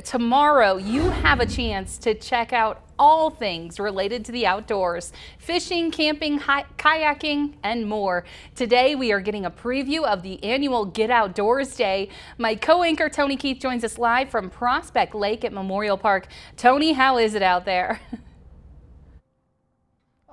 tomorrow you have a chance to check out all things related to the outdoors, fishing, camping, kayaking, and more. Today we are getting a preview of the annual Get Outdoors Day. My co-anchor Tony Keith joins us live from Prospect Lake at Memorial Park. Tony, how is it out there?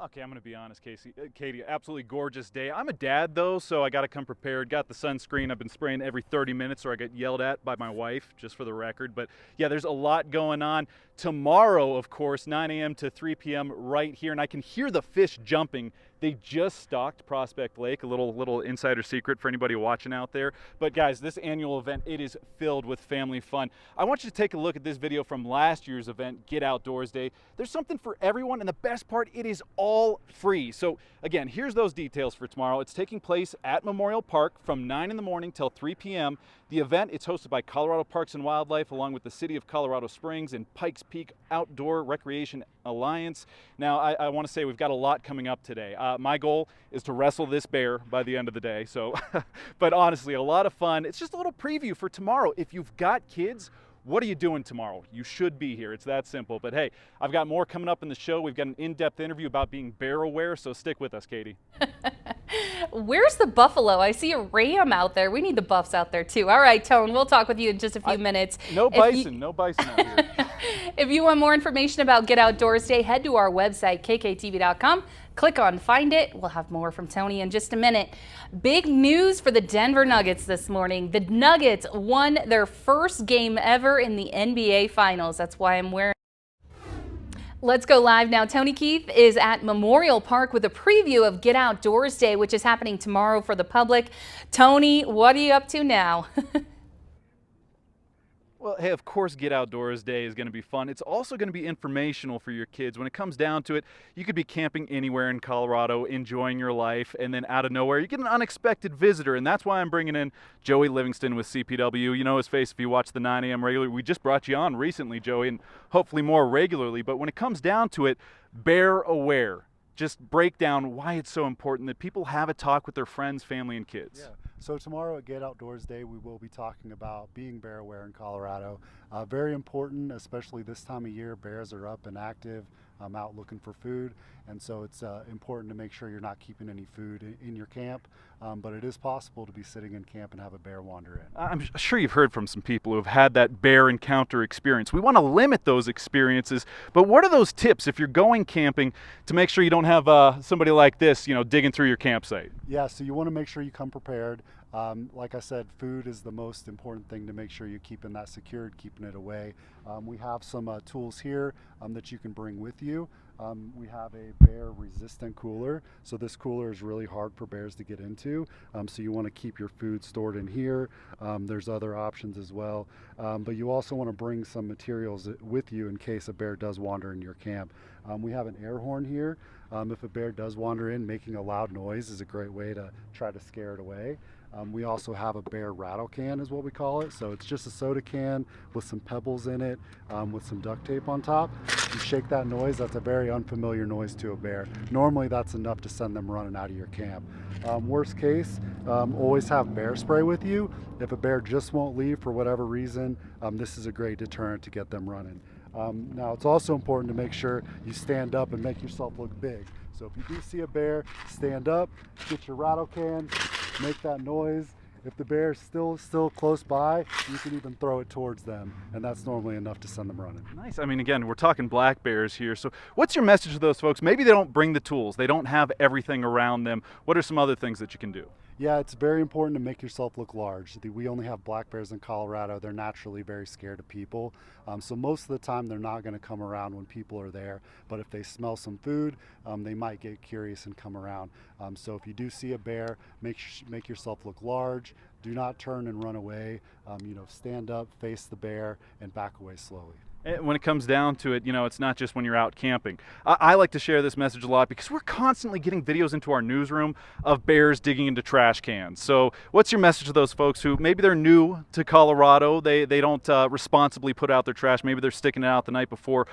Okay, I'm going to be honest, Katie, absolutely gorgeous day. I'm a dad, though, so I got to come prepared. Got the sunscreen. I've been spraying every 30 minutes or I get yelled at by my wife, just for the record. But yeah, there's a lot going on. Tomorrow, of course, 9 a.m. to 3 p.m. right here, and I can hear the fish jumping. They just stocked Prospect Lake, a little insider secret for anybody watching out there. But guys, this annual event, it is filled with family fun. I want you to take a look at this video from last year's event, Get Outdoors Day. There's something for everyone, and the best part, it is all free. So again, here's those details for tomorrow. It's taking place at Memorial Park from 9 in the morning till 3 p.m. The event, it's hosted by Colorado Parks and Wildlife along with the City of Colorado Springs and Pikes Peak Outdoor Recreation Alliance. Now, I want to say we've got a lot coming up today. My goal is to wrestle this bear by the end of the day. So, but honestly, a lot of fun. It's just a little preview for tomorrow. If you've got kids, what are you doing tomorrow? You should be here. It's that simple. But hey, I've got more coming up in the show. We've got an in-depth interview about being bear aware, so stick with us, Katie. Where's the buffalo? I see a ram out there. We need the buffs out there too. All right, Tone, we'll talk with you in just a few minutes. No bison out here. If you want more information about Get Outdoors Day, head to our website, kktv.com. Click on Find It. We'll have more from Tony in just a minute. Big news for the Denver Nuggets this morning. The Nuggets won their first game ever in the NBA Finals. That's why I'm wearing. Let's go live now. Tony Keith is at Memorial Park with a preview of Get Outdoors Day, which is happening tomorrow for the public. Tony, what are you up to now? Well, hey, of course, Get Outdoors Day is going to be fun. It's also going to be informational for your kids. When it comes down to it, you could be camping anywhere in Colorado, enjoying your life, and then out of nowhere, you get an unexpected visitor, and that's why I'm bringing in Joey Livingston with CPW. You know his face if you watch the 9 a.m. regularly. We just brought you on recently, Joey, and hopefully more regularly. But when it comes down to it, bear aware. Just break down why it's so important that people have a talk with their friends, family, and kids. Yeah. So tomorrow at Get Outdoors Day, we will be talking about being bear aware in Colorado. Very important, especially this time of year. Bears are up and active, out looking for food, and so it's important to make sure you're not keeping any food in your camp. But it is possible to be sitting in camp and have a bear wander in. I'm sure you've heard from some people who have had that bear encounter experience. We want to limit those experiences, but what are those tips if you're going camping to make sure you don't have somebody like this, digging through your campsite? Yeah, so you want to make sure you come prepared. Like I said, food is the most important thing to make sure you're keeping that secured, keeping it away. We have some tools here that you can bring with you. We have a bear resistant cooler. So this cooler is really hard for bears to get into. So you want to keep your food stored in here. There's other options as well. But you also want to bring some materials with you in case a bear does wander in your camp. We have an air horn here. If a bear does wander in, making a loud noise is a great way to try to scare it away. We also have a bear rattle can is what we call it. So it's just a soda can with some pebbles in it, with some duct tape on top. You shake that noise, that's a very unfamiliar noise to a bear. Normally that's enough to send them running out of your camp. Worst case, always have bear spray with you. If a bear just won't leave for whatever reason, this is a great deterrent to get them running. Now it's also important to make sure you stand up and make yourself look big. So if you do see a bear, stand up, get your rattle can, make that noise. If the bear is still close by, you can even throw it towards them, and that's normally enough to send them running. Nice. I mean, again, we're talking black bears here. So what's your message to those folks? Maybe they don't bring the tools. They don't have everything around them. What are some other things that you can do? Yeah, it's very important to make yourself look large. We only have black bears in Colorado. They're naturally very scared of people. So most of the time they're not going to come around when people are there. But if they smell some food, they might get curious and come around. So if you do see a bear, make yourself look large. Do not turn and run away. Stand up, face the bear, and back away slowly. When it comes down to it, it's not just when you're out camping. I like to share this message a lot because we're constantly getting videos into our newsroom of bears digging into trash cans. So what's your message to those folks who maybe they're new to Colorado, they don't responsibly put out their trash, maybe they're sticking it out the night before.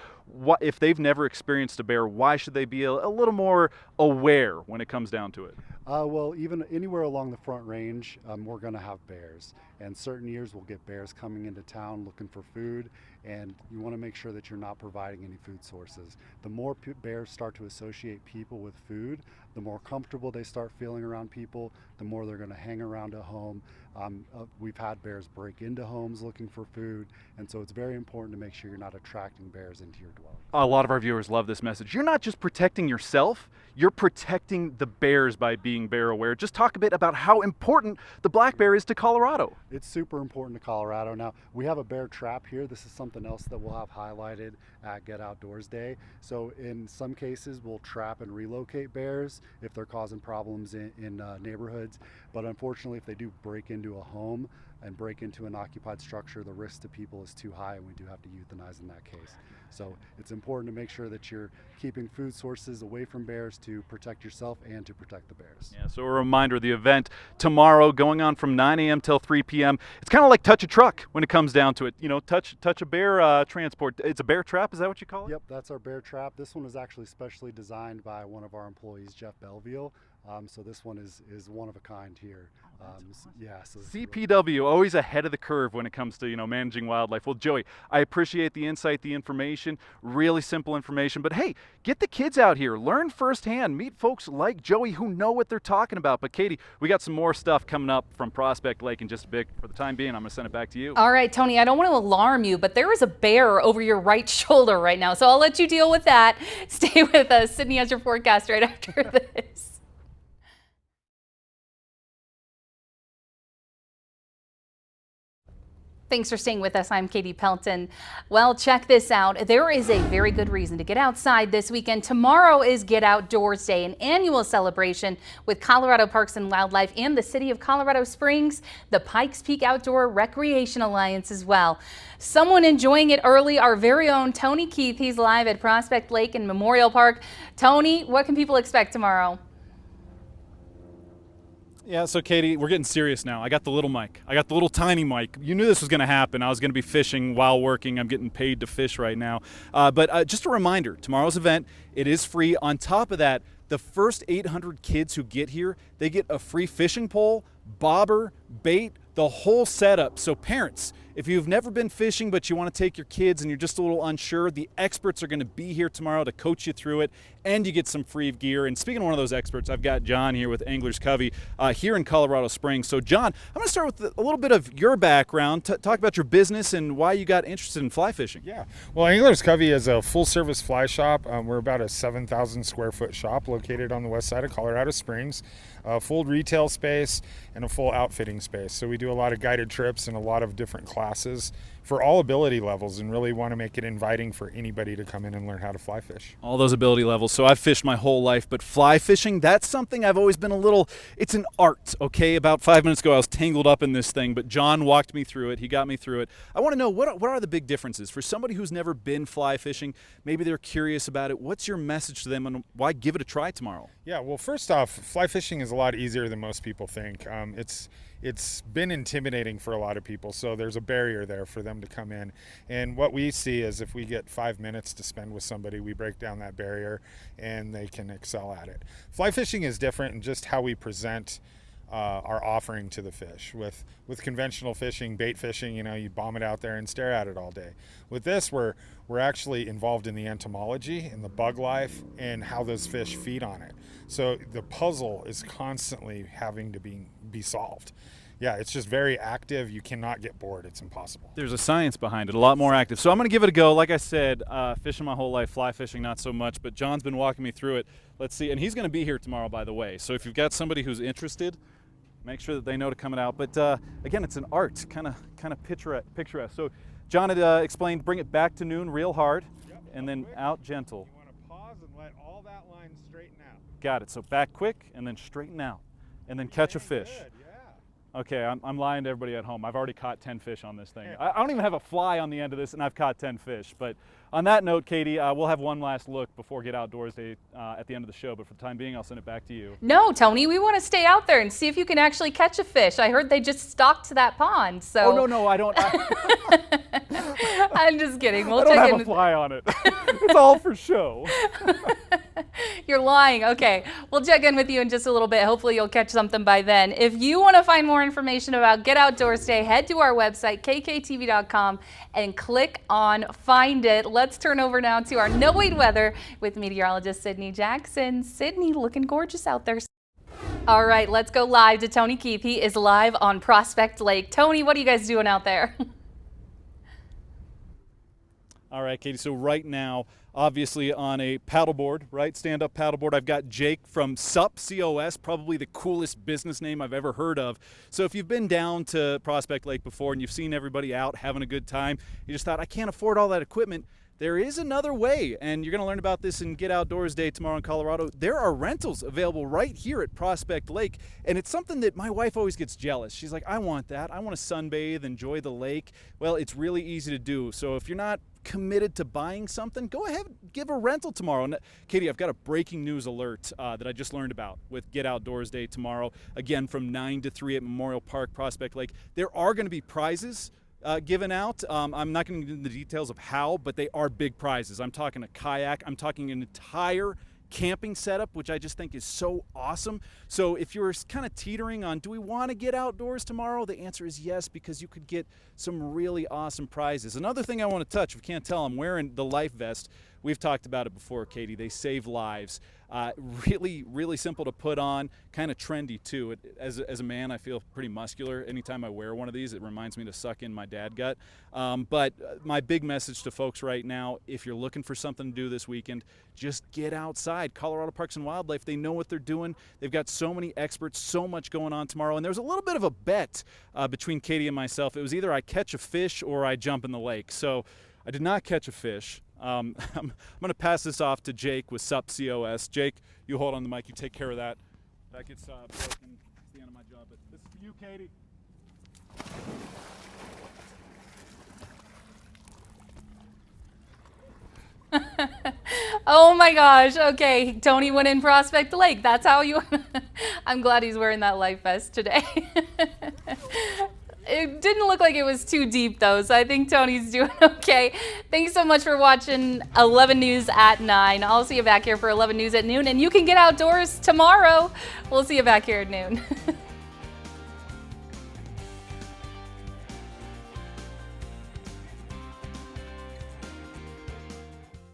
If they've never experienced a bear, why should they be a little more aware when it comes down to it? Well, even anywhere along the Front Range, we're going to have bears. and certain years we'll get bears coming into town looking for food, and you want to make sure that you're not providing any food sources. The more bears start to associate people with food, the more comfortable they start feeling around people, the more they're going to hang around a home. We've had bears break into homes looking for food, and so it's very important to make sure you're not attracting bears into your dwelling. A lot of our viewers love this message. You're not just protecting yourself, you're protecting the bears by being bear aware. Just talk a bit about how important the black bear is to Colorado. It's super important to Colorado. Now, we have a bear trap here. This is something else that we'll have highlighted at Get Outdoors Day. So in some cases, we'll trap and relocate bears if they're causing problems in neighborhoods. But unfortunately, if they do break into a home and break into an occupied structure, the risk to people is too high, and we do have to euthanize in that case. So it's important to make sure that you're keeping food sources away from bears to protect yourself and to protect the bears. Yeah, so a reminder, the event tomorrow going on from 9 a.m. till 3 p.m. It's kind of like touch a truck when it comes down to it. You know, touch a bear transport. It's a bear trap, is that what you call it? Yep, that's our bear trap. This one was actually specially designed by one of our employees, Jeff Belville. So this one is one of a kind here. Yeah. So CPW, always ahead of the curve when it comes to, managing wildlife. Well, Joey, I appreciate the insight, the information, really simple information. But hey, get the kids out here, learn firsthand, meet folks like Joey who know what they're talking about. But Katie, we got some more stuff coming up from Prospect Lake in just a bit. For the time being, I'm going to send it back to you. All right, Tony, I don't want to alarm you, but there is a bear over your right shoulder right now, so I'll let you deal with that. Stay with us. Sydney has your forecast right after this. Thanks for staying with us. I'm Katie Pelton. Well, check this out. There is a very good reason to get outside this weekend. Tomorrow is Get Outdoors Day, an annual celebration with Colorado Parks and Wildlife and the City of Colorado Springs, the Pikes Peak Outdoor Recreation Alliance as well. Someone enjoying it early, our very own Tony Keith. He's live at Prospect Lake and Memorial Park. Tony, what can people expect tomorrow? Yeah, so Katie, we're getting serious now. I got the little mic. I got the little tiny mic. You knew this was going to happen. I was going to be fishing while working. I'm getting paid to fish right now. But just a reminder, tomorrow's event, it is free. On top of that, the first 800 kids who get here, they get a free fishing pole, bobber, bait, the whole setup. So parents, if you've never been fishing but you want to take your kids and you're just a little unsure, the experts are going to be here tomorrow to coach you through it, and you get some free gear. And speaking of one of those experts, I've got John here with Anglers Covey here in Colorado Springs. So John, I'm going to start with a little bit of your background. Talk about your business and why you got interested in fly fishing. Yeah, well, Anglers Covey is a full-service fly shop. We're about a 7,000 square foot shop located on the west side of Colorado Springs. Full retail space and a full outfitting space. So we do a lot of guided trips and a lot of different classes for all ability levels, and really want to make it inviting for anybody to come in and learn how to fly fish. All those ability levels. So I've fished my whole life, but fly fishing, that's something I've always been it's an art, okay? About 5 minutes ago, I was tangled up in this thing, but John walked me through it. He got me through it. I want to know, what are the big differences? For somebody who's never been fly fishing, maybe they're curious about it. What's your message to them, and why give it a try tomorrow? Yeah, well, first off, fly fishing is a lot easier than most people think. It's been intimidating for a lot of people, so there's a barrier there for them to come in. And what we see is if we get 5 minutes to spend with somebody, we break down that barrier and they can excel at it. Fly fishing is different in just how we present our offering to the fish. With conventional fishing, bait fishing, you bomb it out there and stare at it all day. With this, we're actually involved in the entomology and the bug life and how those fish feed on it. So the puzzle is constantly having to be solved. Yeah, it's just very active. You cannot get bored. It's impossible. There's a science behind it, a lot more active. So I'm going to give it a go. Like I said, fishing my whole life, fly fishing not so much, but John's been walking me through it. Let's see. And he's going to be here tomorrow, by the way. So if you've got somebody who's interested, make sure that they know to come out. But again, it's an art, kind of picturesque. So John had explained, bring it back to noon real hard, Yep, and then quick. out gentle. You want to pause and let all that line straighten out. Got it. So back quick and then straighten out, and then catch a fish. Good, yeah. Okay, I'm lying to everybody at home. I've already caught 10 fish on this thing. I don't even have a fly on the end of this, and I've caught 10 fish. But on that note, Katie, we'll have one last look before Get Outdoors Day at the end of the show. But for the time being, I'll send it back to you. No, Tony, we want to stay out there and see if you can actually catch a fish. I heard they just stocked that pond. So. Oh, no, I don't. I'm just kidding. We'll I don't check have in. a fly on it. It's all for show. You're lying. Okay. We'll check in with you in just a little bit. Hopefully you'll catch something by then. If you want to find more information about Get Outdoors Day, head to our website, kktv.com, and click on Find It. Let's turn over now to our No Wait weather with meteorologist Sydney Jackson. Sydney, looking gorgeous out there. All right, let's go live to Tony Keith. He is live on Prospect Lake. Tony, what are you guys doing out there? All right, Katie, so right now, obviously on a paddleboard, right, stand-up paddleboard, I've got Jake from SUP, C-O-S, probably the coolest business name I've ever heard of. So if you've been down to Prospect Lake before and you've seen everybody out having a good time, you just thought, I can't afford all that equipment, there is another way, and you're going to learn about this in Get Outdoors Day tomorrow in Colorado. There are rentals available right here at Prospect Lake, and it's something that my wife always gets jealous. She's like, I want that. I want to sunbathe, enjoy the lake. Well, it's really easy to do. So if you're not committed to buying something, go ahead and give a rental tomorrow. And Katie, I've got a breaking news alert that I just learned about with Get Outdoors Day tomorrow, again from 9 to 3 at Memorial Park, Prospect Lake. There are going to be prizes given out. I'm not going to get into the details of how, but they are big prizes. I'm talking a kayak. I'm talking an entire camping setup, which I just think is so awesome. So if you're kind of teetering on, do we want to get outdoors tomorrow? The answer is yes, because you could get some really awesome prizes. Another thing I want to touch, if you can't tell, I'm wearing the life vest. We've talked about it before, Katie. They save lives. Really, really simple to put on, kind of trendy too. As a man, I feel pretty muscular. Anytime I wear one of these, it reminds me to suck in my dad gut. But my big message to folks right now, if you're looking for something to do this weekend, just get outside. Colorado Parks and Wildlife, they know what they're doing. They've got so many experts, so much going on tomorrow. And there's a little bit of a bet between Katie and myself. It was either I catch a fish or I jump in the lake. So I did not catch a fish. I'm going to pass this off to Jake with SUP COS. Jake, you hold on the mic. You take care of that. That gets broken. It's the end of my job. But this is for you, Katie. Oh my gosh. Okay, Tony went in Prospect Lake. That's how you. I'm glad he's wearing that life vest today. It didn't look like it was too deep though, so I think Tony's doing okay. Thanks so much for watching 11 News at 9. I'll see you back here for 11 News at noon, and you can get outdoors tomorrow. We'll see you back here at noon.